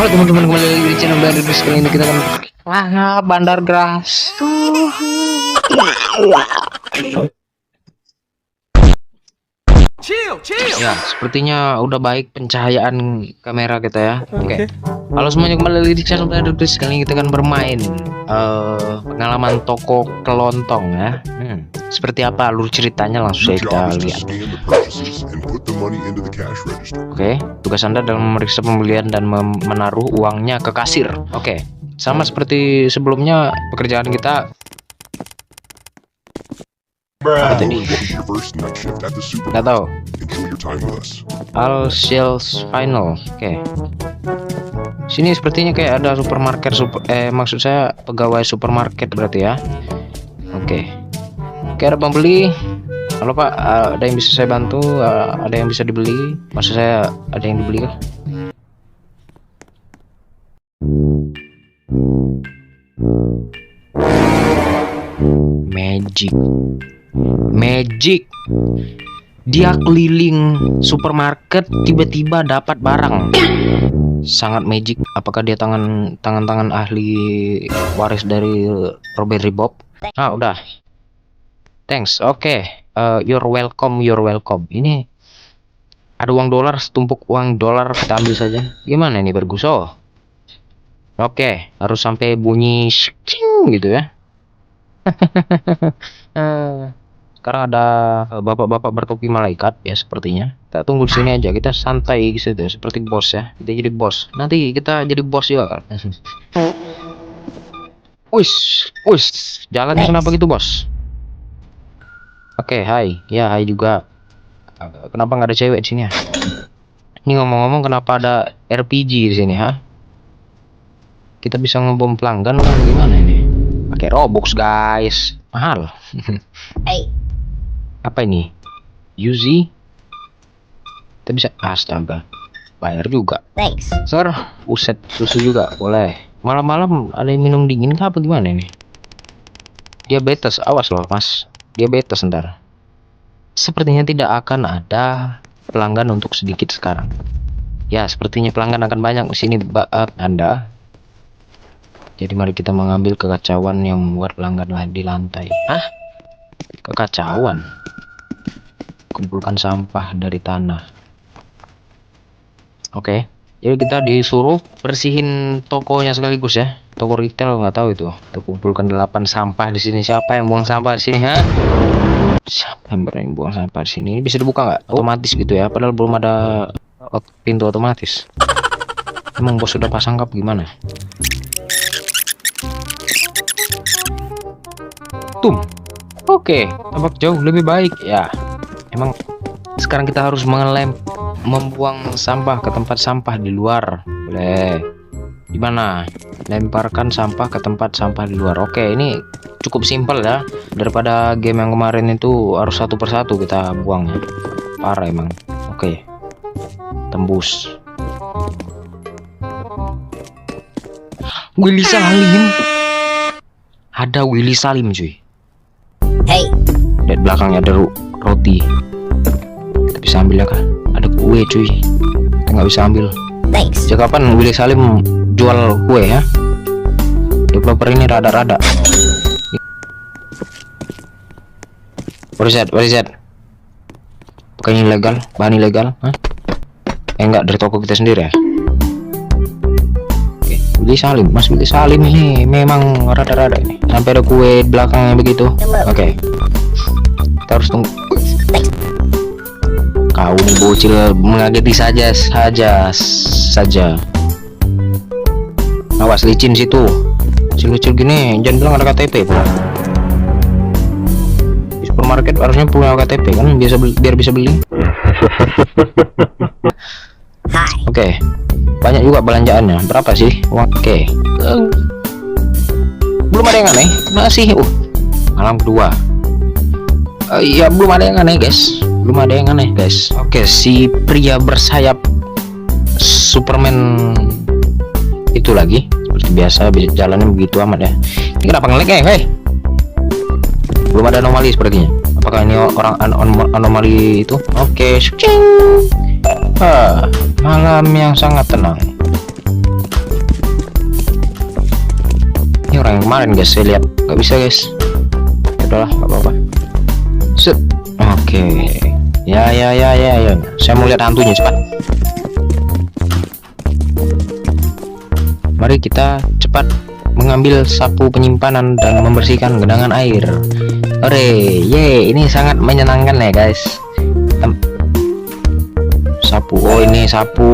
Halo teman-teman, kembali lagi di channel Bandar Grass. Kali ini kita akan Bandar Grass. Ya, sepertinya udah baik pencahayaan kamera kita ya. Oke. Halo semuanya, kembali lagi di channel Bandar Grass. Kali ini kita akan bermain pengalaman toko kelontong ya. Seperti apa alur ceritanya, langsung saja kita lihat. Oke, tugas Anda dalam memeriksa pembelian dan menaruh uangnya ke kasir. Oke, sama seperti sebelumnya pekerjaan kita. Apa tadi? Nggak tahu. All sales final. Oke. Sini sepertinya kayak ada supermarket. Maksud saya pegawai supermarket berarti ya. Oke. Oke, ada pembeli. Halo Pak, ada yang bisa saya bantu? Ada yang bisa dibeli? Maksud saya ada yang dibeli kah? Magic. Dia keliling supermarket, tiba-tiba dapat barang. Sangat magic. Apakah dia tangan ahli waris dari Robert Bob? Udah. Thanks. Oke. You're welcome. Ini ada uang dolar, setumpuk uang dolar, kita ambil saja. Gimana ini Berguso? Oke, harus sampai bunyi shing gitu ya. Sekarang ada bapak-bapak bertopi malaikat ya sepertinya. Kita tunggu di sini aja, kita santai gitu seperti bos ya. Kita jadi bos. Nanti kita jadi bos juga kan. Wis, jalannya kenapa gitu bos? Oke, hai. Ya, hai juga. Kenapa nggak ada cewek di sini ya? Ini ngomong-ngomong, kenapa ada RPG di sini, ha? Kita bisa ngebom pelanggan kan gimana ini? Pakai Robux, guys. Mahal. Hey. Apa ini? Yuzi? Kita bisa, astaga. Bayar juga. Thanks. Sir, uset susu juga boleh. Malam-malam ada yang minum dingin kah apa gimana ini? Diabetes, awas loh, Mas. Diabetes ntar. Sepertinya tidak akan ada pelanggan untuk sedikit sekarang. Ya, sepertinya pelanggan akan banyak di sini Anda. Jadi mari kita mengambil kekacauan yang membuat pelanggan di lantai. Hah? Kekacauan? Kumpulkan sampah dari tanah. Oke. Jadi kita disuruh bersihin tokonya sekaligus ya. Toko retail nggak tahu itu. Kita kumpulkan 8 sampah di sini. Siapa yang buang sampah di sini, ha? Siapa yang berani buang sampah di sini? Ini bisa dibuka nggak? Otomatis gitu ya. Padahal belum ada pintu otomatis. Emang bos sudah pasang kap gimana? Oke, tampak jauh lebih baik ya. Emang sekarang kita harus membuang sampah ke tempat sampah di luar. Boleh. Gimana? Lemparkan sampah ke tempat sampah di luar. Oke, ini cukup simpel ya. Daripada game yang kemarin itu harus satu persatu kita buang. Parah emang. Oke. Tembus. Willy Salim. Ada Willy Salim cuy. Hey. Di belakangnya ada roti. Kita bisa ambil ya kah? Ada kue cuy. Kita nggak bisa ambil. Thanks. Sejak kapan Willy Salim jual kue ya? Developer ini rada-rada. What is that? Bukan ilegal, bahan ilegal? Hah? Enggak, dari toko kita sendiri ya? Oke, Willy Salim, Mas Willy Salim ini memang rada-rada ini. Sampai ada kue di belakangnya begitu. Oke. Kita harus tunggu. Kau nih bocil mengageti saja. Awas licin situ. Kecil-kecil gini, jangan bilang ada KTP pula. Di supermarket harusnya punya KTP kan, biar bisa beli. Oke. Banyak juga belanjaannya. Berapa sih? Oke. Belum ada yang aneh. Masih malam kedua. Ya belum ada yang aneh guys. Oke, si pria bersayap Superman itu lagi seperti biasa jalannya begitu amat ya. Ini kenapa nge-lag ya? Hey, belum ada anomali sepertinya. Apakah ini orang anomali itu? Oke, malam yang sangat tenang. orang yang kemarin guys, saya lihat nggak bisa guys. Udahlah, nggak apa-apa. Set. Oke. Ya. Saya mau lihat hantunya, cepat. Mari kita cepat mengambil sapu penyimpanan dan membersihkan genangan air. Ore, ini sangat menyenangkan ya guys. Sapu, oh ini sapu.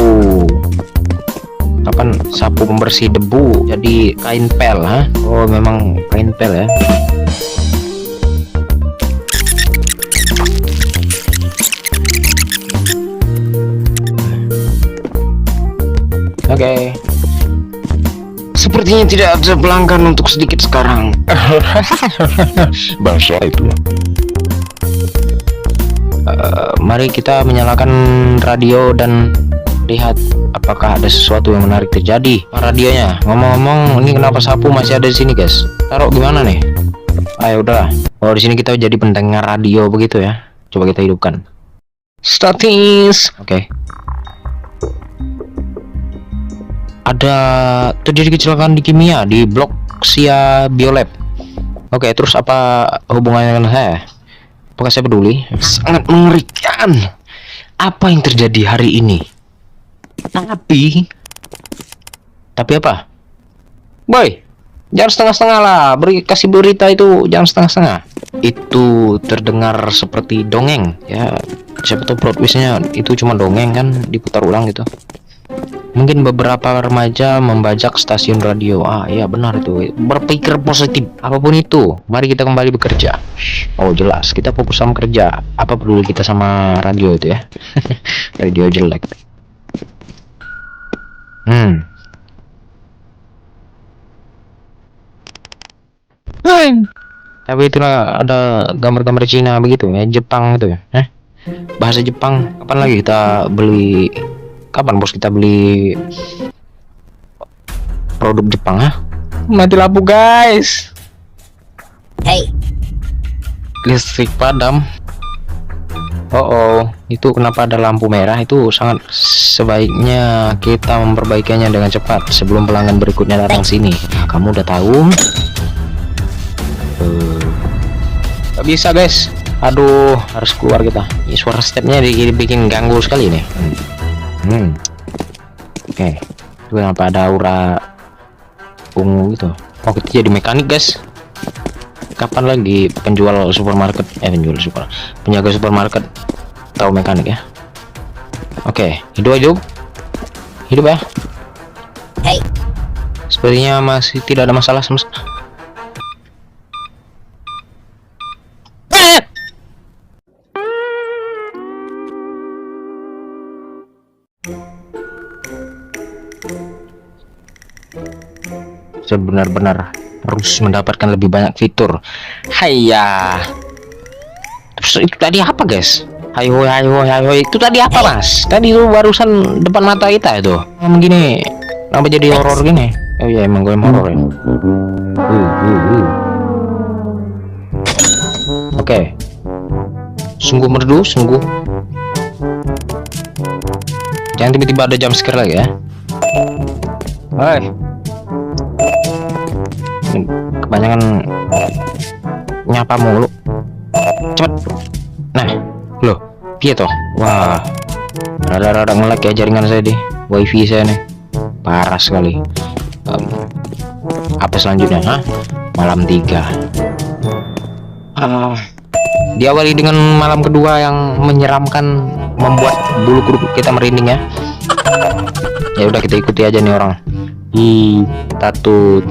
Kapan sapu pembersih debu jadi kain pel, ha? Oh memang kain pel ya. Oke. Sepertinya tidak ada pelanggan untuk sedikit sekarang. Bahasa itu. Mari kita menyalakan radio dan lihat apakah ada sesuatu yang menarik terjadi. Radionya, ngomong-ngomong, ini kenapa sapu masih ada di sini guys? Taruh gimana nih? Ayo udah. Oh di sini kita jadi pendengar radio begitu ya. Coba kita hidupkan. Statis. Oke. Ada terjadi kecelakaan di kimia di blok Sia Biolab. Oke, terus apa hubungannya dengan saya? Apakah saya peduli? Sangat mengerikan. Apa yang terjadi hari ini? Tapi apa? Boy, jangan setengah-setengah lah. Kasih berita itu jangan setengah-setengah. Itu terdengar seperti dongeng ya. Siapa tahu plot twistnya itu cuma dongeng kan, diputar ulang gitu. Mungkin beberapa remaja membajak stasiun radio. Ah iya benar itu. Berpikir positif. Apapun itu, mari kita kembali bekerja. Oh jelas, kita fokus sama kerja. Apa peduli kita sama radio itu ya? Radio jelek. Tapi itulah ada gambar-gambar Cina begitu ya, Jepang itu ya. Bahasa Jepang. Kapan lagi kita beli? Kapan bos kita beli produk Jepang? Mati lampu guys. Hey. Listrik padam. Oh, itu kenapa ada lampu merah? Itu sangat sebaiknya kita memperbaikinya dengan cepat sebelum pelanggan berikutnya datang sini. Nah, kamu udah tahu? Gak bisa guys. Aduh, harus keluar kita. Ini suara stepnya bikin ganggu sekali nih. Oke. Itu kenapa ada aura ungu gitu? Oh, kita jadi mekanik guys. Kapan lagi penjaga supermarket tahu mekanik ya? Oke, hidup ya. Hey. Sepertinya masih tidak ada masalah sama sekali. Benar-benar harus mendapatkan lebih banyak fitur. Hayya. Terus itu tadi apa guys? Hayo itu tadi apa mas? Tadi itu barusan depan mata kita itu. Begini, kenapa jadi horor gini? Oh iya emang gue horor ya. Oke. Sungguh merdu, sungguh. Jangan tiba-tiba ada jump scare lagi ya. Hai. Kebanyakan nyapa mulu. Cepet. Nah, loh, gitu. Wah, rada-rada nge-lag ya jaringan saya di wifi saya nih. Parah sekali. Apa selanjutnya? Malam 3. Diawali dengan malam kedua yang menyeramkan, membuat bulu kuduk kita merinding ya. Ya udah kita ikuti aja nih orang. Takut.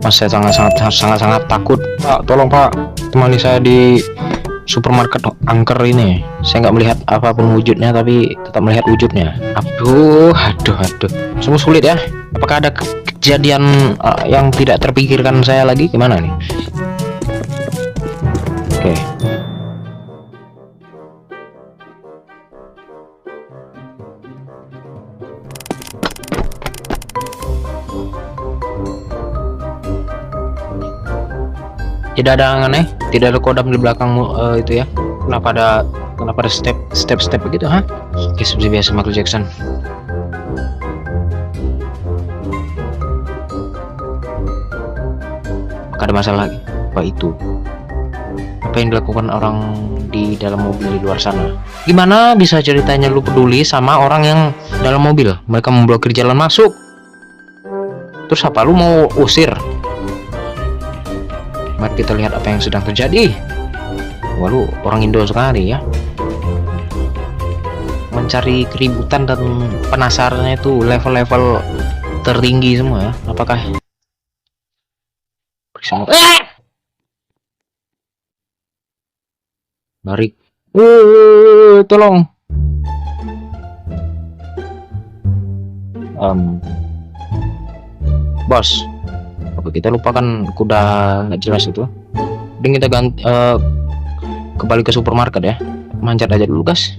Mas saya sangat takut. Pak, tolong Pak, temani saya di supermarket angker ini. Saya nggak melihat apapun wujudnya, tapi tetap melihat wujudnya. Aduh. Semua sulit ya. Apakah ada kejadian yang tidak terpikirkan saya lagi? Gimana nih? Oke. Tidak ada aneh, tidak ada kodam di belakangmu itu ya. Kenapa ada step begitu, Oke, seperti biasa Michael Jackson. ada masalah lagi. Apa itu? Apa yang dilakukan orang di dalam mobil di luar sana? Gimana bisa ceritanya lu peduli sama orang yang dalam mobil? Mereka memblokir jalan masuk. Terus apa lu mau usir? Mari kita lihat apa yang sedang terjadi. Wah, lu orang Indo sekali ya. Mencari keributan dan penasarannya itu level-level tertinggi semua ya. Apakah mari tolong bos, apa kita lupakan kuda nggak jelas itu. Dan kita ganti kembali ke supermarket ya. Manjat aja dulu guys.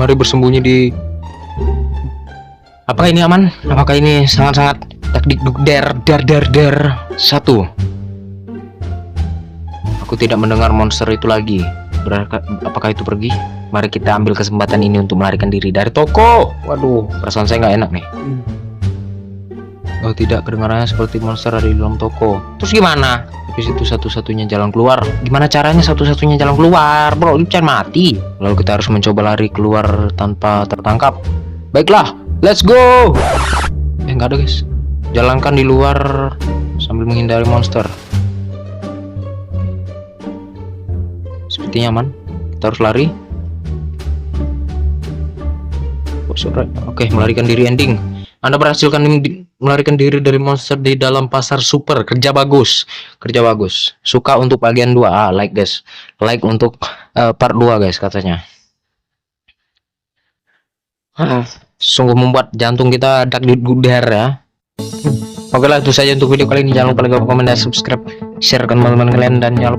Mari bersembunyi di. Apakah ini aman? Apakah ini sangat-sangat takdikduk der satu? Aku tidak mendengar monster itu lagi. Apakah itu pergi? Mari kita ambil kesempatan ini untuk melarikan diri dari toko. Waduh, perasaan saya nggak enak nih. Oh tidak, kedengarannya seperti monster ada di dalam toko. Terus gimana? Habis itu satu-satunya jalan keluar. Gimana caranya satu-satunya jalan keluar? Bro, ini can mati. Lalu kita harus mencoba lari keluar tanpa tertangkap. Baiklah, let's go. Enggak ada guys. Jalankan di luar sambil menghindari monster. Sepertinya aman. Kita harus lari. Oke, melarikan diri ending. Anda berhasil melarikan diri dari monster di dalam pasar super. Kerja bagus. Kerja bagus. Suka untuk bagian 2. Like guys. Like untuk part 2 guys katanya. Sungguh membuat jantung kita dakdikduk ya. Oke lah, itu saja untuk video kali ini. Jangan lupa like, komen, dan subscribe. Share ke teman-teman kalian. Dan jangan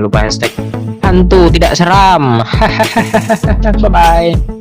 lupa hashtag hantu tidak seram. Bye bye.